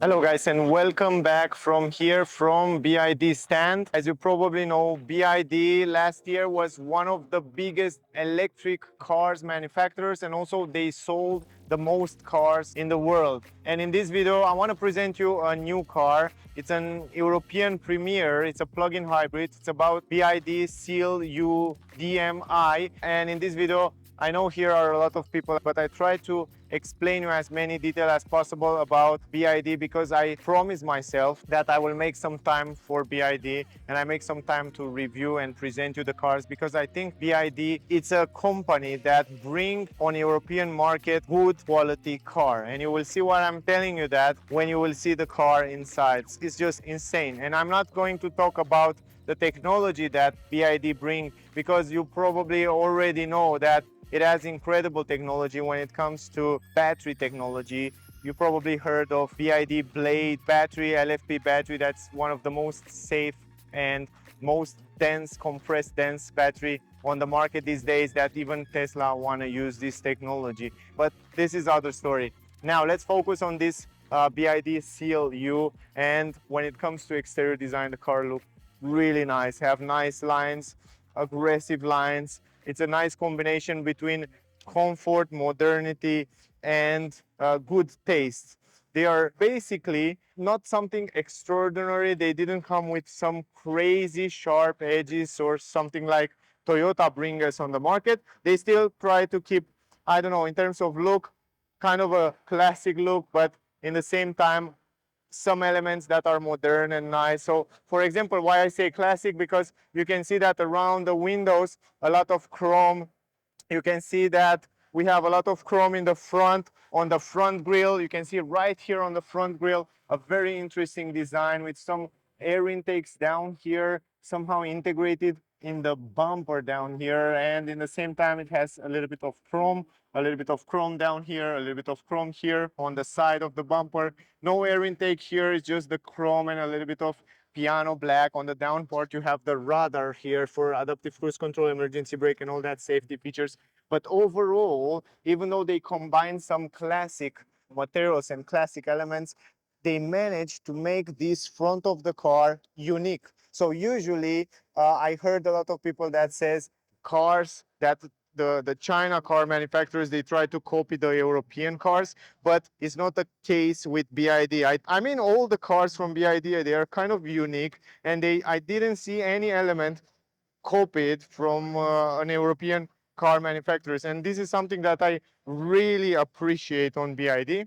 Hello guys and welcome back from here from BYD stand. As you probably know, BYD last year was one of the biggest electric cars manufacturers, and also they sold the most cars in the world. And in this video I want to present you a new car. It's an European premiere. It's a plug-in hybrid. It's about BYD Seal U DMI, and in this video I know here are a lot of people, but I try to explain you as many details as possible about BYD because I promise myself that I will make some time for BYD and I make some time to review and present you the cars, because I think BYD, it's a company that bring on European market good quality car, and you will see what I'm telling you that when you will see the car inside. It's just insane. And I'm not going to talk about the technology that BYD bring, because you probably already know that it has incredible technology when it comes to battery technology. You probably heard of BYD Blade battery, LFP battery. That's one of the most safe and most dense, compressed dense battery on the market these days, that even Tesla want to use this technology. But this is other story. Now let's focus on this BYD Seal U. And when it comes to exterior design, the car looks really nice, have nice lines, aggressive lines. It's a nice combination between comfort, modernity, and good taste. They are basically not something extraordinary. They didn't come with some crazy sharp edges or something like Toyota bring us on the market. They still try to keep, I don't know, in terms of look, kind of a classic look, but in the same time, some elements that are modern and nice. So for example, why I say classic, because you can see that around the windows, a lot of chrome. You can see that we have a lot of chrome in the front, on the front grille. You can see right here on the front grille, a very interesting design with some air intakes down here, somehow integrated in the bumper down here. And in the same time, it has a little bit of chrome, a little bit of chrome down here, a little bit of chrome here on the side of the bumper. No air intake here, it's just the chrome and a little bit of piano black. On the down part, you have the radar here for adaptive cruise control, emergency brake, and all that safety features. But overall, even though they combine some classic materials and classic elements, they managed to make this front of the car unique. So usually, I heard a lot of people that says cars that the China car manufacturers, they try to copy the European cars, but it's not the case with BYD. I mean, all the cars from BYD, they are kind of unique, and I didn't see any element copied from an European car manufacturers. And this is something that I really appreciate on BYD.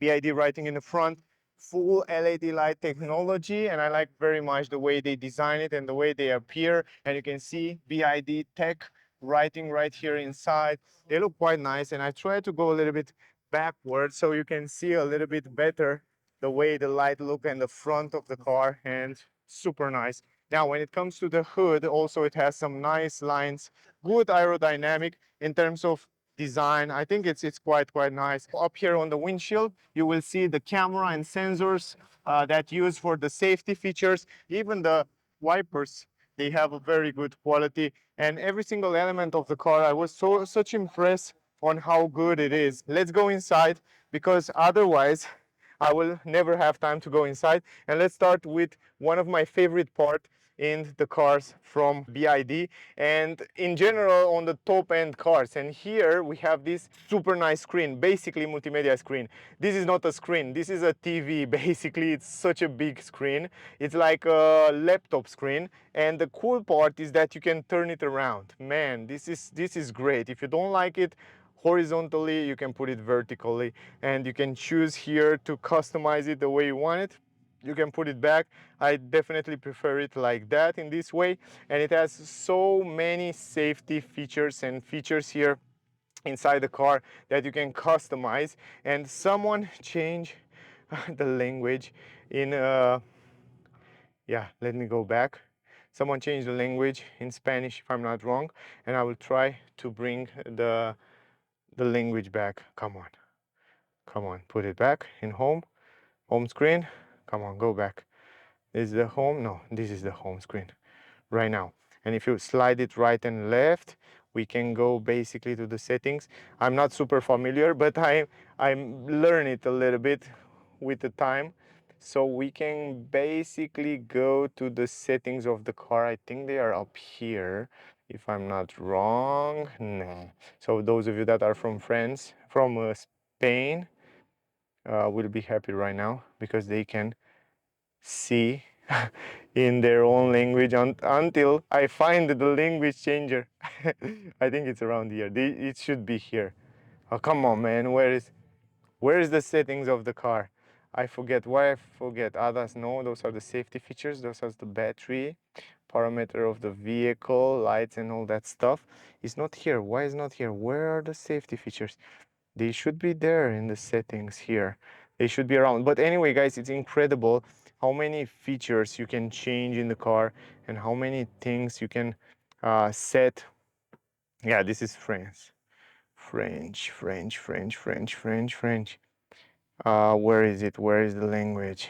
BYD writing in the front, full LED light technology, and I like very much the way they design it and the way they appear. And you can see BYD tech writing right here inside. They look quite nice, and I try to go a little bit backwards so you can see a little bit better the way the light look in the front of the car, and super nice. Now, when it comes to the hood, also it has some nice lines, good aerodynamic in terms of design. I think it's quite nice. Up here on the windshield, you will see the camera and sensors that use for the safety features. Even the wipers, they have a very good quality, and every single element of the car, I was such impressed on how good it is. Let's go inside, because otherwise I will never have time to go inside. And let's start with one of my favorite part in the cars from BYD, and in general on the top end cars. And here we have this super nice screen, basically multimedia screen. This is not a screen, this is a TV. Basically, it's such a big screen. It's like a laptop screen, and the cool part is that you can turn it around. Man, this is great. If you don't like it horizontally, you can put it vertically, and you can choose here to customize it the way you want it. You can put it back. I definitely prefer it like that, in this way. And it has so many safety features and features here inside the car that you can customize. And someone change the language in yeah, let me go back. Someone changed the language in Spanish, if I'm not wrong, and I will try to bring the language back. Come on, come on, put it back in home screen. Come on, go back. Is the home? No, this is the home screen right now. And if you slide it right and left, we can go basically to the settings. I'm not super familiar, but I learn it a little bit with the time. So we can basically go to the settings of the car. I think they are up here, if I'm not wrong. Nah. So those of you that are from France, from Spain, will be happy right now because they can see in their own language until I find the language changer. I think it's around here. It should be here. Oh, come on, man. Where is the settings of the car? I forget. Why I forget? Others, no, those are the safety features. Those are the battery, parameter of the vehicle, lights and all that stuff. It's not here. Why is not here? Where are the safety features? They should be there in the settings here. They should be around. But anyway, guys, it's incredible how many features you can change in the car and how many things you can set. Yeah, this is France. French, French, French, French, French, French. Where is it? Where is the language?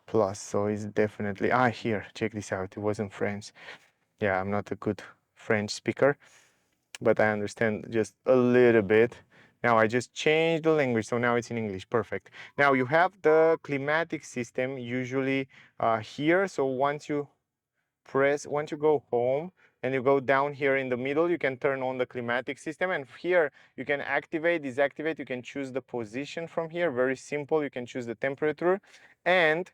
Plus, so it's definitely, here, check this out. It wasn't French. Yeah, I'm not a good French speaker, but I understand just a little bit. Now I just changed the language, so now it's in English. Perfect. Now you have the climatic system usually here. So once you go home and you go down here in the middle, you can turn on the climatic system, and here you can activate, deactivate. You can choose the position from here. Very simple. You can choose the temperature, and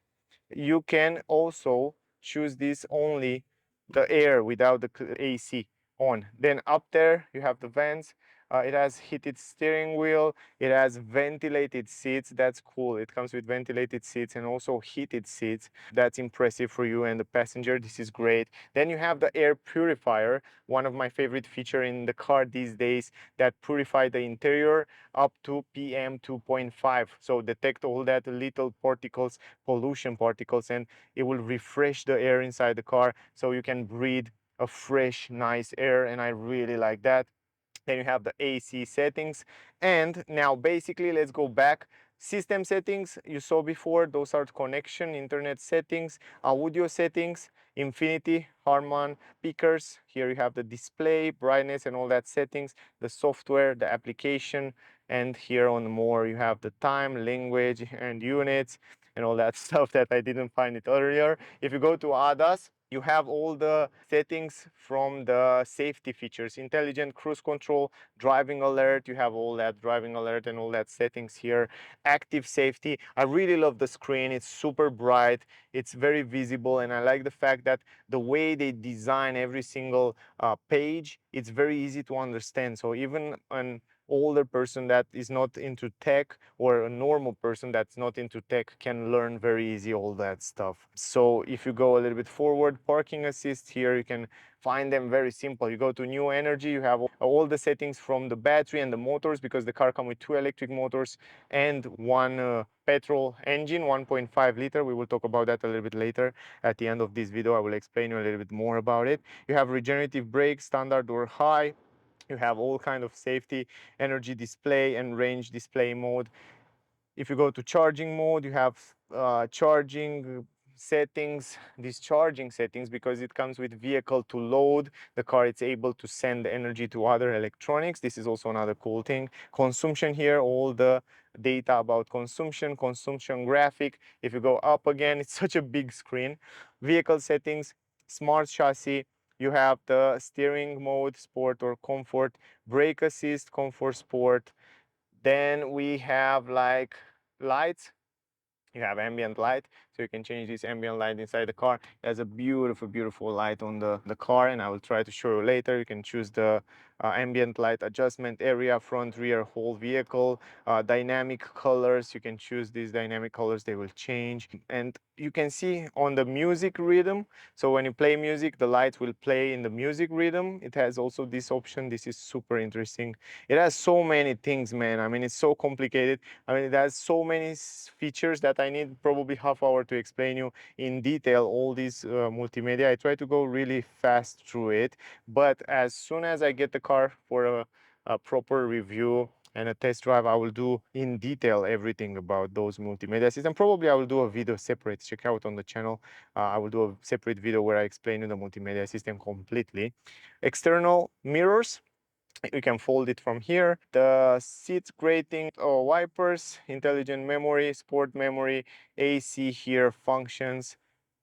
you can also choose this only the air without the AC on. Then up there you have the vents. It has heated steering wheel. It has ventilated seats. That's cool. It comes with ventilated seats and also heated seats. That's impressive for you and the passenger. This is great. Then you have the air purifier, one of my favorite feature in the car these days, that purify the interior up to PM 2.5. So detect all that little particles, pollution particles, and it will refresh the air inside the car so you can breathe a fresh, nice air, and I really like that. Then you have the AC settings. And now basically let's go back. System settings you saw before, those are connection, internet settings, audio settings, infinity, Harman, speakers. Here you have the display, brightness and all that settings, the software, the application, and here on more you have the time, language and units and all that stuff that I didn't find it earlier. If you go to ADAS, you have all the settings from the safety features, intelligent cruise control, driving alert. You have all that driving alert and all that settings here. Active safety. I really love the screen. It's super bright. It's very visible. And I like the fact that the way they design every single page, it's very easy to understand. So even an older person that is not into tech or a normal person that's not into tech can learn very easy all that stuff. So if you go a little bit forward, parking assist, here you can find them very simple. You go to new energy, you have all the settings from the battery and the motors, because the car comes with 2 electric motors and one petrol engine, 1.5 liter. We will talk about that a little bit later. At the end of this video I will explain you a little bit more about it. You have regenerative brake, standard or high. You have all kind of safety, energy display and range display mode. If you go to charging mode, you have charging settings, these charging settings, because it comes with vehicle to load the car, it's able to send energy to other electronics. This is also another cool thing. Consumption here, all the data about consumption, consumption graphic. If you go up again, it's such a big screen. Vehicle settings, smart chassis. You have the steering mode, sport or comfort, brake assist, comfort, sport. Then we have like lights. You have ambient light, so you can change this ambient light inside the car. It has a beautiful, beautiful light on the car, and I will try to show you later. You can choose the ambient light adjustment area, front, rear, whole vehicle, dynamic colors. You can choose these dynamic colors, they will change. And you can see on the music rhythm, so when you play music, the lights will play in the music rhythm. It has also this option. This is super interesting. It has so many things, man. I mean, it's so complicated. I mean, it has so many features that I need probably half hour to explain you in detail all these multimedia. I try to go really fast through it, but as soon as I get the car for a proper review and a test drive, I will do in detail everything about those multimedia systems. Probably I will do a video separate. Check out on the channel. I will do a separate video where I explain you the multimedia system completely. External mirrors. You can fold it from here. The seat grating or wipers, intelligent memory, sport memory, AC here functions,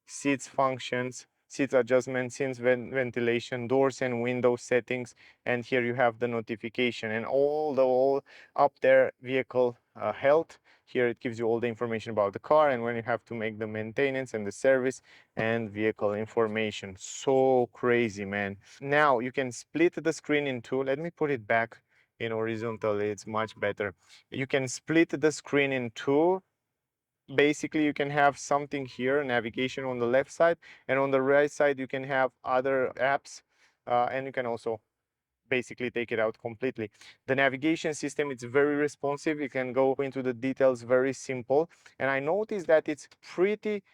seats functions, seats adjustment, seats ventilation, doors and window settings, and here you have the notification and all up there vehicle health. Here it gives you all the information about the car and when you have to make the maintenance and the service and vehicle information. So crazy, man. Now you can split the screen in two. Let me put it back in horizontal, it's much better. You can split the screen in two. Basically you can have something here, navigation on the left side, and on the right side you can have other apps, and you can also basically take it out completely. The navigation system, it's very responsive. You can go into the details, very simple. And I noticed that it's pretty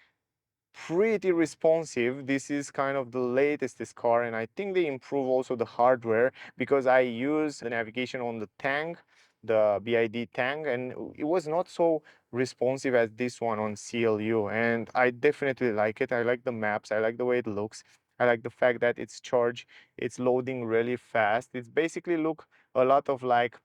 responsive. This is kind of the latest this car, and I think they improve also the hardware because I use the navigation on the Tang, the BYD Tang, and it was not so responsive as this one on Seal U, and I definitely like it. I like the maps, I like the way it looks, I like the fact that it's loading really fast. It's basically look a lot of like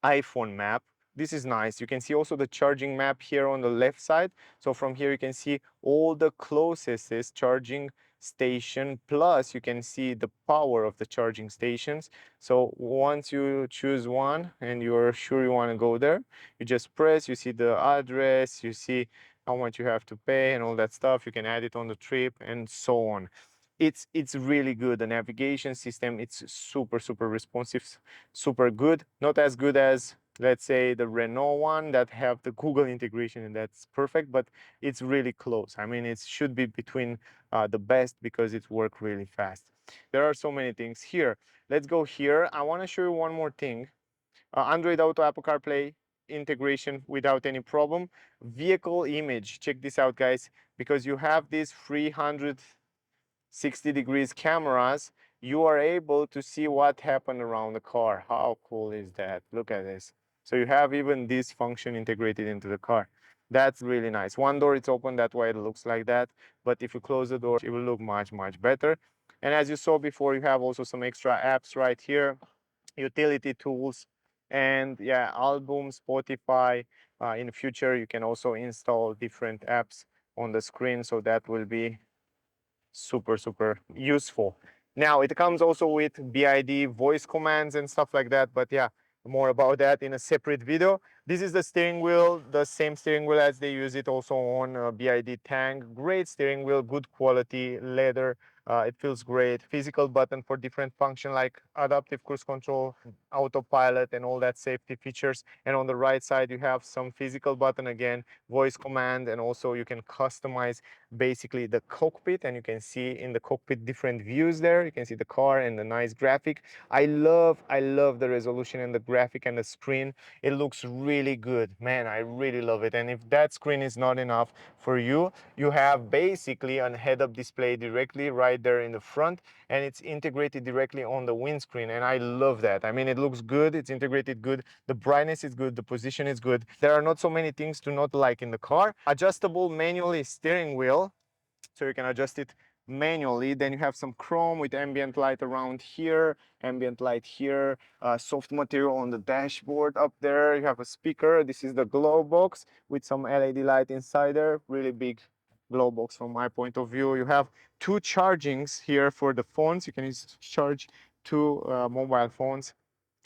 iPhone map. This is nice. You can see also the charging map here on the left side. So from here you can see all the closest charging station, plus you can see the power of the charging stations. So once you choose one and you're sure you want to go there, you just press, you see the address, you see how much you have to pay and all that stuff. You can add it on the trip and so on. It's really good. The navigation system, it's super responsive, super good. Not as good as, let's say, the Renault one that have the Google integration, and that's perfect, but it's really close. I mean, it should be between the best because it works really fast. There are so many things here. Let's go here. I want to show you one more thing. Android Auto, Apple CarPlay integration without any problem. Vehicle image, check this out, guys, because you have these 360 degrees cameras. You are able to see what happened around the car. How cool is that? Look at this. So you have even this function integrated into the car. That's really nice. One door it's open, that's why it looks like that. But if you close the door, it will look much better. And as you saw before, you have also some extra apps right here, utility tools, and yeah, album, Spotify. In the future, you can also install different apps on the screen, so that will be super useful. Now it comes also with BID voice commands and stuff like that, but yeah, more about that in a separate video. This is the steering wheel, the same steering wheel as they use it also on BID Tang. Great steering wheel, good quality leather. It feels great. Physical button for different function like adaptive cruise control, autopilot, and all that safety features. And on the right side, you have some physical button again, voice command, and also you can customize basically the cockpit, and you can see in the cockpit different views there. You can see the car and the nice graphic. I love the resolution and the graphic and the screen. It looks really good, man. I really love it. And if that screen is not enough for you, you have basically a head-up display directly right there in the front, and it's integrated directly on the windscreen, and I love that. I mean, it looks good, it's integrated good, the brightness is good, the position is good. There are not so many things to not like in the car. Adjustable manually steering wheel, so you can adjust it manually. Then you have some chrome with ambient light around here, ambient light here, soft material on the dashboard up there. You have a speaker. This is the glow box with some LED light inside there. Really big glow box from my point of view. You have two chargings here for the phones. You can charge two mobile phones.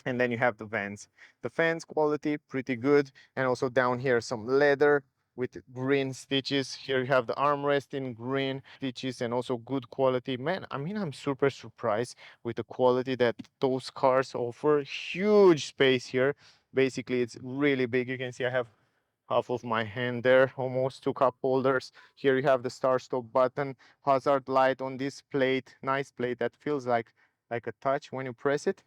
And then you have the vents. The fans quality pretty good, and also down here some leather with green stitches. Here you have the armrest in green stitches and also good quality. Man, I mean, I'm super surprised with the quality that those cars offer. Huge space here. Basically, it's really big. You can see I have half of my hand there, almost two cup holders. Here you have the start stop button, hazard light on this plate, nice plate that feels like a touch when you press it.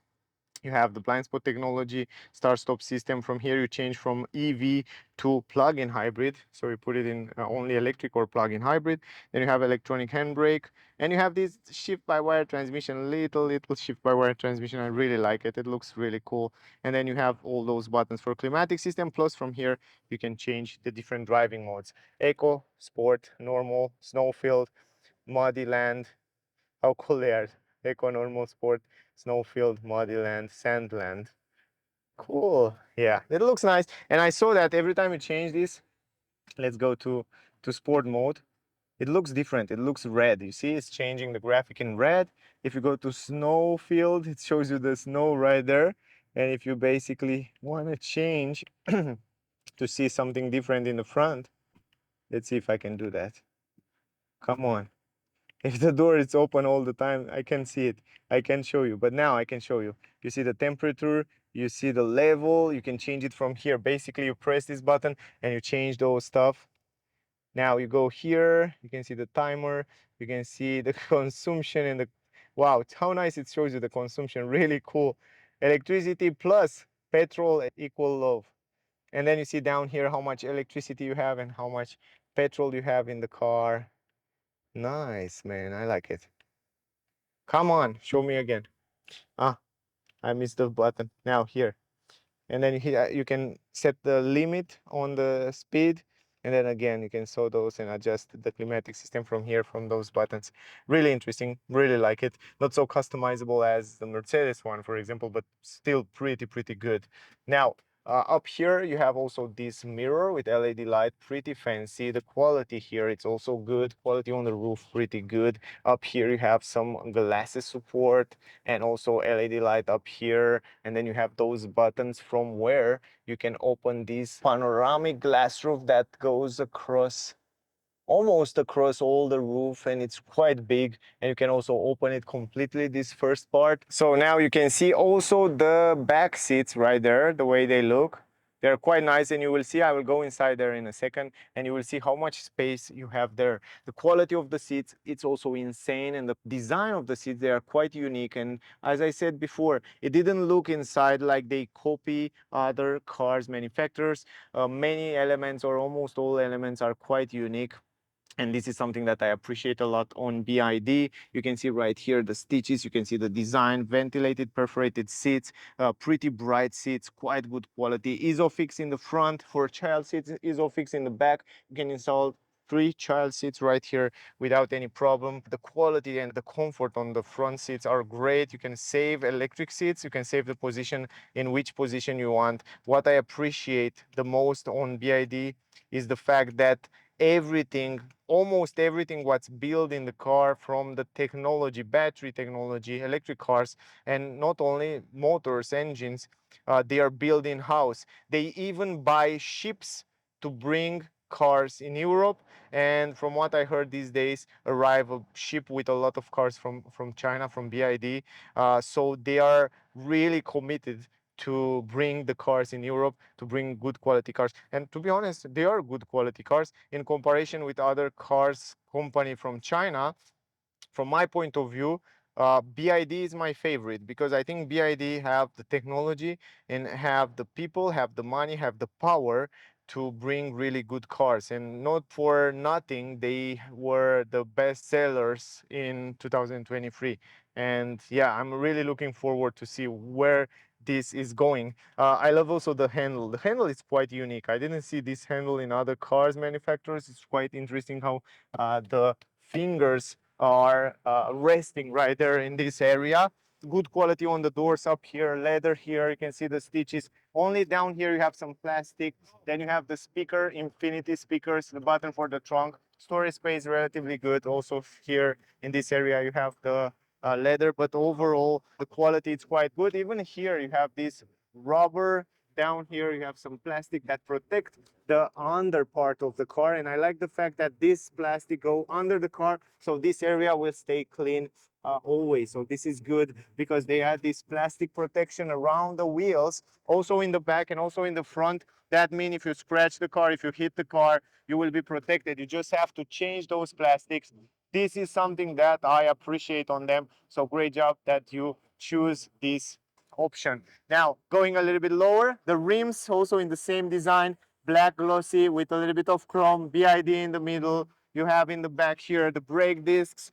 You have the blind spot technology, start stop system. From here you change from EV to plug-in hybrid, so you put it in only electric or plug-in hybrid. Then you have electronic handbrake, and you have this shift by wire transmission, little shift by wire transmission. I really like it, it looks really cool. And then you have all those buttons for climatic system, plus from here you can change the different driving modes: eco, sport, normal, snow field, muddy land. How cool they are. Eco Normal Sport, Snowfield, Muddyland, Sandland. Cool. Yeah, it looks nice. And I saw that every time you change this, let's go to sport mode. It looks different. It looks red. You see, it's changing the graphic in red. If you go to Snowfield, it shows you the snow right there. And if you basically want to change to see something different in the front, let's see if I can do that. Come on. If the door is open all the time, I can see it. I can show you, but now I can show you. You see the temperature, you see the level, you can change it from here. Basically, you press this button and you change those stuff. Now you go here, you can see the timer, you can see the consumption and the, wow, how nice it shows you the consumption, really cool. Electricity plus petrol equal love. And then you see down here how much electricity you have and how much petrol you have in the car. Nice, man, I like it. Come on, show me again. Ah, I missed the button. Now here. And then here you can set the limit on the speed. And then again, you can show those and adjust the climatic system from here, from those buttons. Really interesting, really like it. Not so customizable as the Mercedes one, for example, but still pretty good. Now, up here, you have also this mirror with LED light, pretty fancy. The quality here, it's also good. Quality on the roof, pretty good. Up here, you have some glasses support and also LED light up here. And then you have those buttons from where you can open this panoramic glass roof that goes across almost across all the roof, and it's quite big, and you can also open it completely, this first part. So now you can see also the back seats right there, the way they look. They're quite nice, and you will see, I will go inside there in a second, and you will see how much space you have there. The quality of the seats, it's also insane, and the design of the seats, they are quite unique. And as I said before, it didn't look inside like they copy other cars manufacturers. Many elements or almost all elements are quite unique. And this is something that I appreciate a lot on BYD. You can see right here the stitches, you can see the design, ventilated perforated seats, pretty bright seats, quite good quality. Isofix in the front for child seats, Isofix in the back. You can install 3 child seats right here without any problem. The quality and the comfort on the front seats are great. You can save electric seats, you can save the position in which position you want. What I appreciate the most on BYD is the fact that everything, almost everything what's built in the car, from the technology, battery technology, electric cars, and not only motors, engines, they are built in-house. They even buy ships to bring cars in Europe, and from what I heard these days, arrive a ship with a lot of cars from China, from BYD. So they are really committed to bring the cars in Europe, to bring good quality cars. And to be honest, they are good quality cars in comparison with other cars company from China. From my point of view, BID is my favorite because I think BID have the technology and have the people, have the money, have the power to bring really good cars. And not for nothing, they were the best sellers in 2023. And yeah, I'm really looking forward to see where this is going. I love also the handle. The handle is quite unique. I didn't see this handle in other cars manufacturers. It's quite interesting how the fingers are resting right there in this area. Good quality on the doors up here, leather here, you can see the stitches. Only down here you have some plastic. Then you have the speaker, infinity speakers, the button for the trunk. Storage space relatively good. Also here in this area you have the leather, but overall the quality is quite good. Even here you have this rubber. Down here you have some plastic that protect the under part of the car, and I like the fact that this plastic go under the car, so this area will stay clean always. So this is good because they add this plastic protection around the wheels, also in the back and also in the front. That means if you scratch the car, if you hit the car, you will be protected. You just have to change those plastics. This is something that I appreciate on them. So great job that you choose this option. Now, going a little bit lower, the rims also in the same design, black glossy with a little bit of chrome, BID in the middle. You have in the back here the brake discs.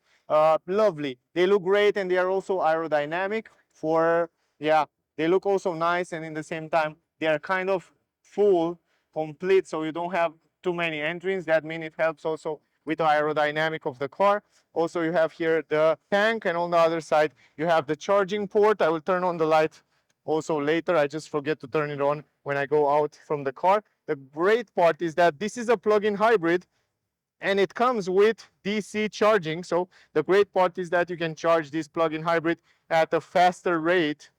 Lovely. They look great, and they are also aerodynamic for, yeah, they look also nice, and in the same time, they are kind of full, complete, so you don't have too many entrines. That means it helps also with the aerodynamic of the car. Also, you have here the tank, and on the other side, you have the charging port. I will turn on the light also later. I just forget to turn it on when I go out from the car. The great part is that this is a plug-in hybrid, and it comes with DC charging. So the great part is that you can charge this plug-in hybrid at a faster rate,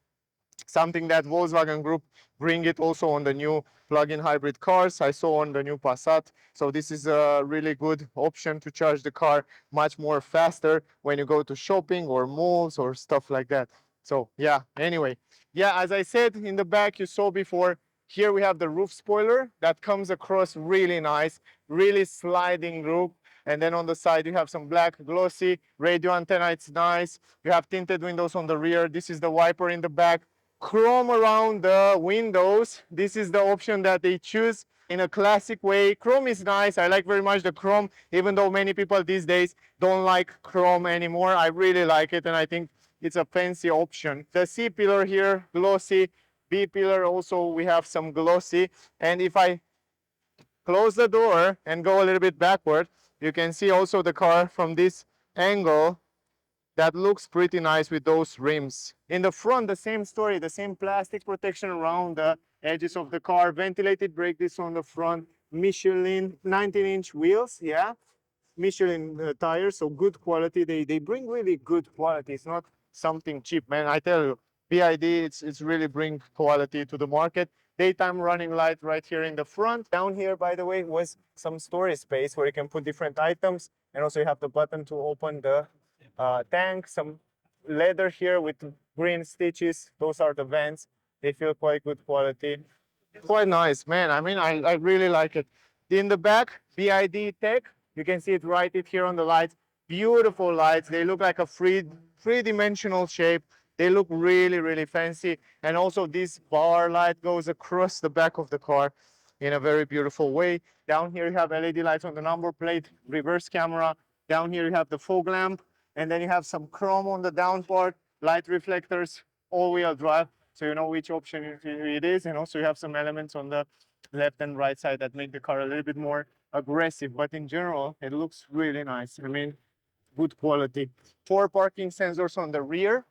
something that Volkswagen Group bring it also on the new plug-in hybrid cars. I saw on the new Passat. So this is a really good option to charge the car much more faster when you go to shopping or malls or stuff like that. So yeah, anyway. Yeah, as I said, in the back you saw before, here we have the roof spoiler that comes across really nice, really sliding roof. And then on the side, you have some black glossy radio antenna. It's nice. You have tinted windows on the rear. This is the wiper in the back. Chrome around the windows. This is the option that they choose in a classic way. Chrome is nice. I like very much the chrome, even though many people these days don't like chrome anymore. I really like it, and I think it's a fancy option. The C pillar here, glossy. B pillar also, we have some glossy. And if I close the door and go a little bit backward, you can see also the car from this angle. That looks pretty nice with those rims. In the front, the same story, the same plastic protection around the edges of the car, ventilated brake discs on the front, Michelin 19-inch wheels, yeah, Michelin tires, so good quality. They bring really good quality. It's not something cheap, man. I tell you, BYD, it's really bring quality to the market. Daytime running light right here in the front. Down here, by the way, was some storage space where you can put different items, and also you have the button to open the tank, some leather here with green stitches. Those are the vents. They feel quite good quality. Quite nice, man. I mean, I really like it. In the back, BID Tech. You can see it right it here on the lights. Beautiful lights. They look like a three-dimensional shape. They look really, really fancy. And also this bar light goes across the back of the car in a very beautiful way. Down here you have LED lights on the number plate, reverse camera. Down here you have the fog lamp, and then you have some chrome on the down part, light reflectors, all-wheel drive, so you know which option it is. And also you have some elements on the left and right side that make the car a little bit more aggressive, but in general it looks really nice. I mean, good quality. 4 parking sensors on the rear,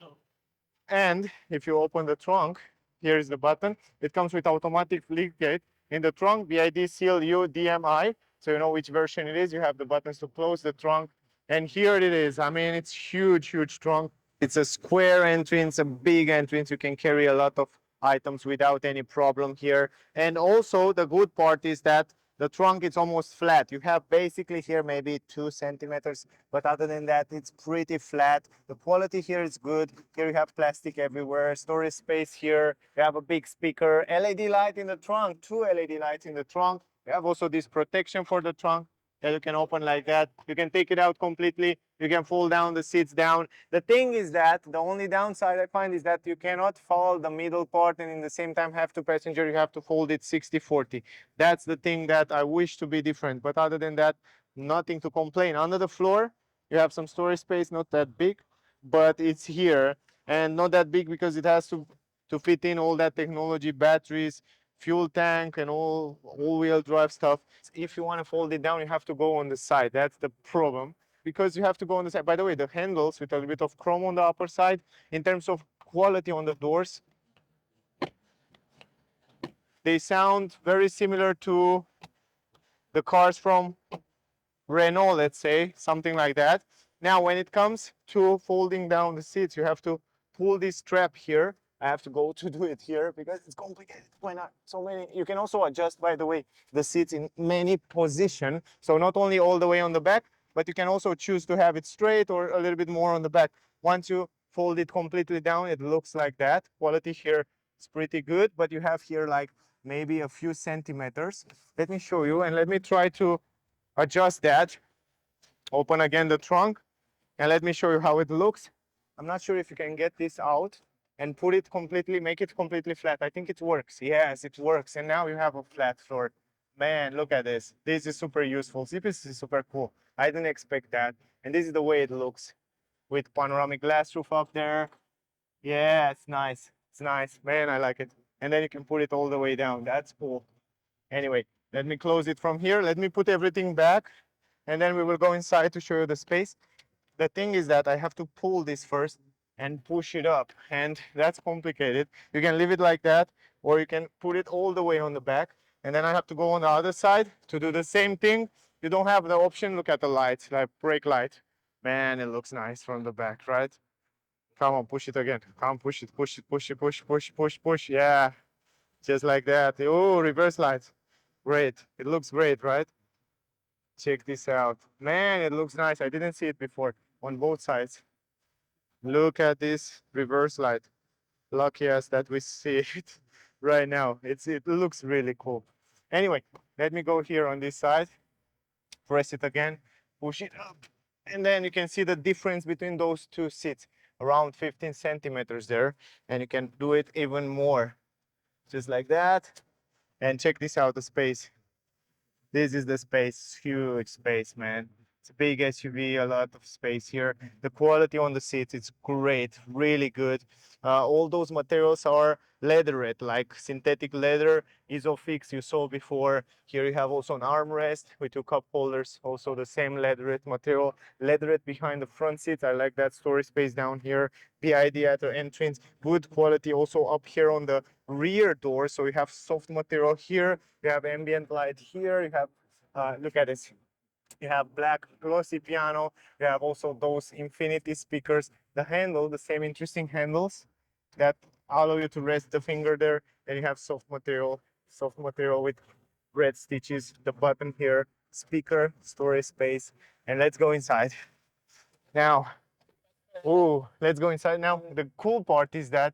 and if you open the trunk, here is the button. It comes with automatic lift gate. In the trunk, BYD Seal U DMI, so you know which version it is. You have the buttons to close the trunk, and here it is. I mean, it's huge, huge trunk. It's a square entrance, a big entrance. You can carry a lot of items without any problem here. And also the good part is that the trunk is almost flat. You have basically here maybe 2 centimeters, but other than that, it's pretty flat. The quality here is good. Here you have plastic everywhere, storage space here. You have a big speaker, LED light in the trunk, 2 LED lights in the trunk. You have also this protection for the trunk that you can open like that. You can take it out completely. You can fold down the seats down. The thing is that the only downside I find is that you cannot fold the middle part and in the same time have 2 passengers. You have to fold it 60-40. That's the thing that I wish to be different. But other than that, nothing to complain. Under the floor, you have some storage space, not that big, but it's here. And not that big because it has to fit in all that technology, batteries, fuel tank, and all-wheel drive stuff. If you want to fold it down, you have to go on the side. That's the problem, because you have to go on the side. By the way, the handles with a little bit of chrome on the upper side, in terms of quality on the doors, they sound very similar to the cars from Renault, let's say, something like that. Now, when it comes to folding down the seats, you have to pull this strap here. I have to go to do it here because it's complicated. Why not? So many. You can also adjust, by the way, the seats in many positions. So not only all the way on the back, but you can also choose to have it straight or a little bit more on the back. Once you fold it completely down, it looks like that. Quality here is pretty good, but you have here like maybe a few centimeters. Let me show you, and let me try to adjust that. Open again the trunk, and let me show you how it looks. I'm not sure if you can get this out and put it completely, make it completely flat. I think it works. Yes, it works. And now you have a flat floor. Man, look at this. This is super useful. This is super cool. I didn't expect that. And this is the way it looks with panoramic glass roof up there. Yeah, it's nice. It's nice. Man, I like it. And then you can put it all the way down. That's cool. Anyway, let me close it from here. Let me put everything back. and then we will go inside to show you the space. The thing is that I have to pull this first and push it up, and that's complicated. You can leave it like that, or you can put it all the way on the back, and then I have to go on the other side to do the same thing. You don't have the option. Look at the lights, like brake light. Man, it looks nice from the back, right? Come on, push it again. Come, push it, push it, push it, push, push, push, push. Yeah, just like that. Oh, reverse lights. Great. It looks great, right? Check this out. Man, it looks nice. I didn't see it before on both sides. Look at this reverse light. Lucky us that we see it right now. It looks really cool. Anyway, let me go here on this side. Press it again, push it up, and then you can see the difference between those two seats, around 15 centimeters there, and you can do it even more, just like that. And check this out, the space. This is the space, huge space, man. It's a big SUV, a lot of space here. The quality on the seats, it's great, really good. All those materials are leatherette, like synthetic leather, Isofix you saw before. Here you have also an armrest with two cup holders, also the same leatherette material. Leatherette behind the front seats, I like that storage space down here. BYD at the entrance, good quality also up here on the rear door. So you have soft material here, you have ambient light here, you have, look at this, you have black glossy piano, you have also those infinity speakers, the handle, the same interesting handles that allow you to rest the finger there, and you have soft material with red stitches, the button here, speaker, storage space, and let's go inside. Now, oh, let's go inside now. The cool part is that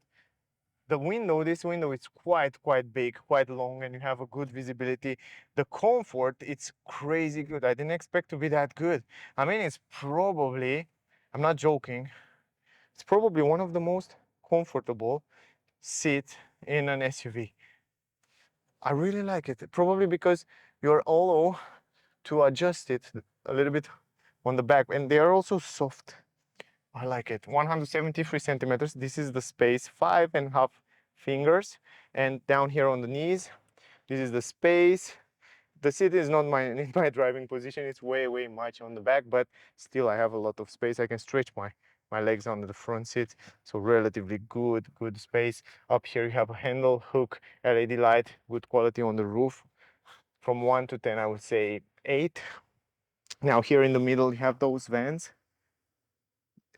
the window, this window is quite big, quite long, and you have a good visibility. The comfort, it's crazy good. I didn't expect to be that good. I mean, it's probably, I'm not joking, it's probably one of the most comfortable seats in an SUV. I really like it, probably because you're allowed to adjust it a little bit on the back, and they are also soft. I like it. 173 centimeters. This is the space, 5.5 fingers. And down here on the knees, this is the space. The seat is not in my driving position. It's way much on the back, but still I have a lot of space. I can stretch my legs under the front seat. So relatively good space. Up here you have a handle, hook, LED light, good quality on the roof. From 1 to 10, I would say 8. Now here in the middle, you have those vents.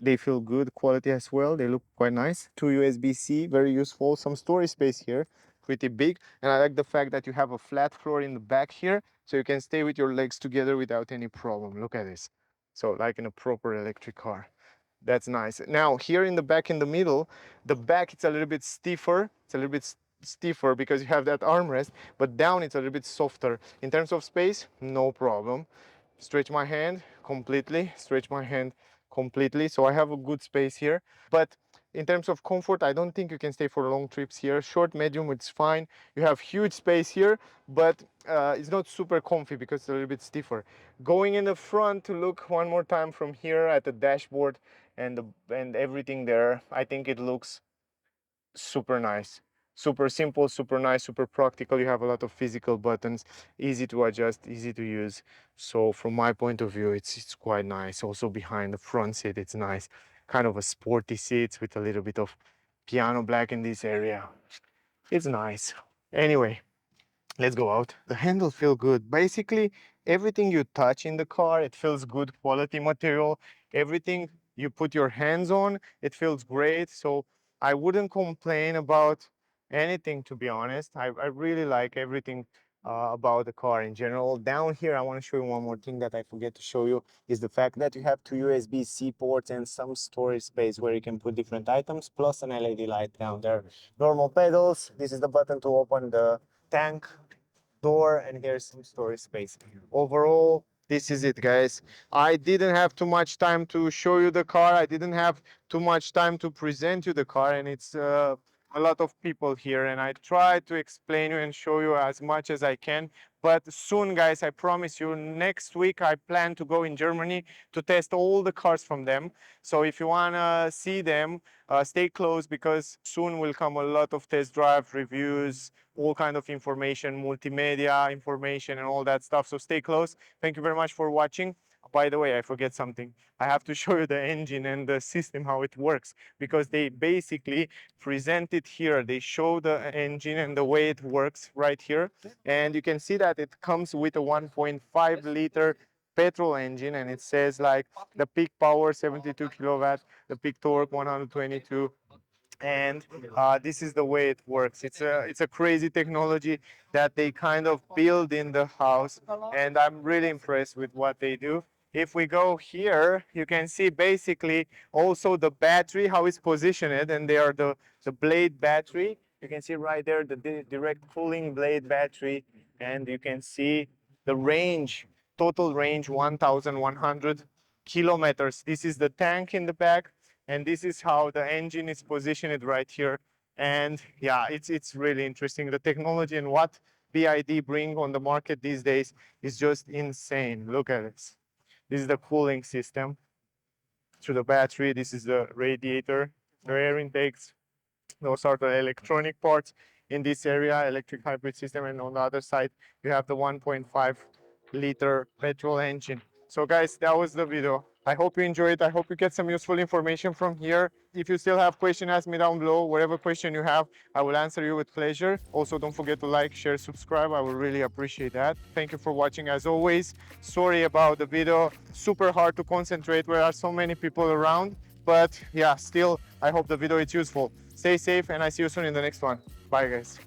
They feel good quality as well. They look quite nice. 2 USB-C, very useful. Some storage space here, pretty big. And I like the fact that you have a flat floor in the back here, so you can stay with your legs together without any problem. Look at this. So like in a proper electric car. That's nice. Now here in the back, in the middle, the back it's a little bit stiffer. It's a little bit stiffer because you have that armrest, but down it's a little bit softer. In terms of space, no problem. Stretch my hand completely, stretch my hand completely. So I have a good space here. But in terms of comfort, I don't think you can stay for long trips here. Short, medium, it's fine. You have huge space here, but it's not super comfy because it's a little bit stiffer. Going in the front to look one more time from here at the dashboard and everything there, I think it looks super nice, super simple, super nice, super practical. You have a lot of physical buttons, easy to adjust, easy to use. So from my point of view, it's quite nice. Also behind the front seat, it's nice, kind of a sporty seat with a little bit of piano black in this area. It's nice. Anyway, let's go out. The handles feel good. Basically, everything you touch in the car, it feels good quality material. Everything you put your hands on, it feels great. So I wouldn't complain about anything, to be honest. I really like everything about the car in general. Down here, I want to show you one more thing that I forget to show you, is the fact that you have 2 USB-C ports and some storage space where you can put different items, plus an LED light down there. Normal pedals. This is the button to open the tank door, and here's some storage space. Overall, this is it, guys. I didn't have too much time to show you the car. I didn't have too much time to present you the car, and it's a lot of people here, and I try to explain you and show you as much as I can, But soon, guys, I promise you, next week I plan to go in Germany to test all the cars from them. So if you want to see them, stay close, because soon will come a lot of test drive reviews, all kind of information, multimedia information and all that stuff. So stay close. Thank you very much for watching. By the way, I forget something. I have to show you the engine and the system, how it works, because they basically present it here. They show the engine and the way it works right here. And you can see that it comes with a 1.5 liter petrol engine, and it says like the peak power 72 kilowatt, the peak torque 122. And this is the way it works. It's a crazy technology that they kind of build in the house, and I'm really impressed with what they do. If we go here, you can see basically also the battery, how it's positioned, and they are the blade battery. You can see right there the direct cooling blade battery, and you can see the range, total range 1,100 kilometers. This is the tank in the back, and this is how the engine is positioned right here. And yeah, it's really interesting. The technology and what BYD bring on the market these days is just insane. Look at this. This is the cooling system to the battery. This is the radiator, the air intakes. Those are the electronic parts in this area, electric hybrid system. And on the other side, you have the 1.5 liter petrol engine. So guys, that was the video. I hope you enjoyed it. I hope you get some useful information from here. If you still have questions, ask me down below. Whatever question you have, I will answer you with pleasure. Also, don't forget to like, share, subscribe. I will really appreciate that. Thank you for watching as always. Sorry about the video. Super hard to concentrate. There are so many people around. But yeah, still, I hope the video is useful. Stay safe, and I see you soon in the next one. Bye, guys.